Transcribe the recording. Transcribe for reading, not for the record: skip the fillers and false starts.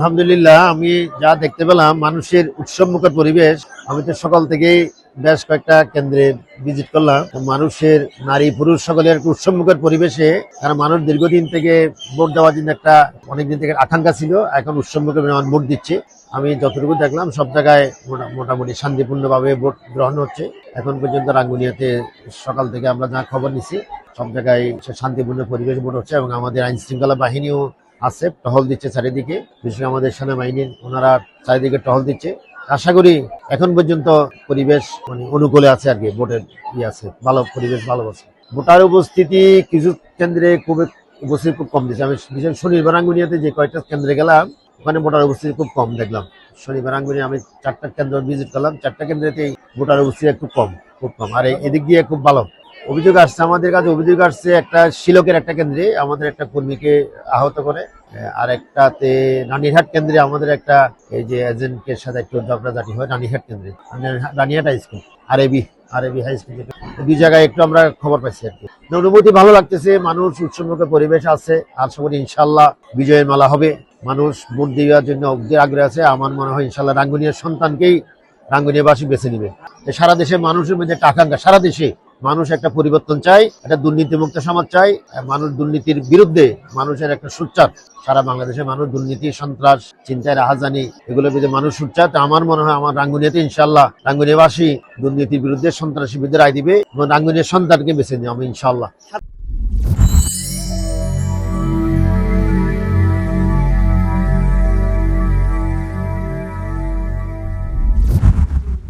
আলহামদুলিল্লাহ, আমি যা দেখতে পেলাম মানুষের উৎসবমুখর পরিবেশ। আমি তো সকাল থেকেই বেশ কয়েকটা কেন্দ্রে ভিজিট করলাম। মানুষের নারী পুরুষ সকলের উৎসবমুখর পরিবেশে, কারণ মানুষ দীর্ঘদিন থেকে ভোট দেওয়ার জন্য একটা অনেকদিন থেকে আকাঙ্ক্ষা ছিল, এখন উৎসবমুখর ভোট দিচ্ছে। আমি যতটুকু দেখলাম সব জায়গায় মোটামুটি শান্তিপূর্ণভাবে ভোট গ্রহণ হচ্ছে। এখন পর্যন্ত রাঙ্গুনিয়াতে সকাল থেকে আমরা যা খবর নিচ্ছি, সব জায়গায় শান্তিপূর্ণ পরিবেশ ভোট হচ্ছে এবং আমাদের আইন শৃঙ্খলা বাহিনীও আছে, টহল দিচ্ছে চারিদিকে। বিশেষ করে আমাদের সেনাবাহিনীর ওনারা চারিদিকে টহল দিচ্ছে। আশা করি এখন পর্যন্ত পরিবেশ অনুকূলে আছে আর কি, ভোটের আছে, ভালো পরিবেশ, ভালো আছে। ভোটার উপস্থিতি কিছু কেন্দ্রে উপস্থিতি খুব কম দিচ্ছে। আমি বিশেষ শনিবার রাঙ্গুনিয়াতে যে কয়েকটা কেন্দ্রে গেলাম, ওখানে ভোটার উপস্থিতি খুব কম দেখলাম। শনিবার রাঙ্গুনিয়া আমি 4টা কেন্দ্র ভিজিট করলাম, 4টা কেন্দ্রেতেই ভোটার উপস্থিতি খুব কম। আর এদিক দিয়ে খুব ভালো। অভিযোগ আসছে আমাদের কাছে, অভিযোগ আসছে একটা শিলকের একটা কেন্দ্রে আমাদের একটা কর্মীকে আহত করে, আর একটাতে রানীহাট কেন্দ্রে আমাদের একটা এই যে এজেন্টের সাথে একটু ঝগড়াঝাটি হয় রানীহাট কেন্দ্রে, রানীহাট হাই স্কুল, আরবি হাই স্কুল, দুই জায়গায় একটু আমরা খবর পাইছি আর কি। অনুভূতি ভালো লাগতেছে, মানুষ উৎসবমুখর পরিবেশ আছে। আশা করি ইনশাল্লাহ বিজয়ের মালা হবে। মানুষ ভোট দেওয়ার জন্য আগ্রহ আছে। আমার মনে হয় ইনশাল্লাহ রাঙ্গুনিয়ার সন্তানকেই রাঙ্গুনিয়াবাসী বেছে নিবে। সারা দেশে মানুষের মধ্যে একটা আকাঙ্ক্ষা, সারা দেশে মানুষ একটা পরিবর্তন চায়, একটা দুর্নীতিমুক্ত সমাজ চায়। মানুষ দুর্নীতির বিরুদ্ধে, মানুষের একটা সোচ্চার। সারা বাংলাদেশে মানুষ দুর্নীতি, সন্ত্রাস, চিন্তায় রাহাজানি, এগুলোর বিরুদ্ধে মানুষ সোচ্চার। তো আমার মনে হয় আমার রাঙ্গুনিয়াতে ইনশাল্লাহ রাঙ্গুনিয়াবাসী দুর্নীতির বিরুদ্ধে, সন্ত্রাসীর বিরুদ্ধে রায় দিবে এবং রাঙ্গুনিয়ার সন্তানকে বেছে নিবে আমি ইনশাল্লাহ।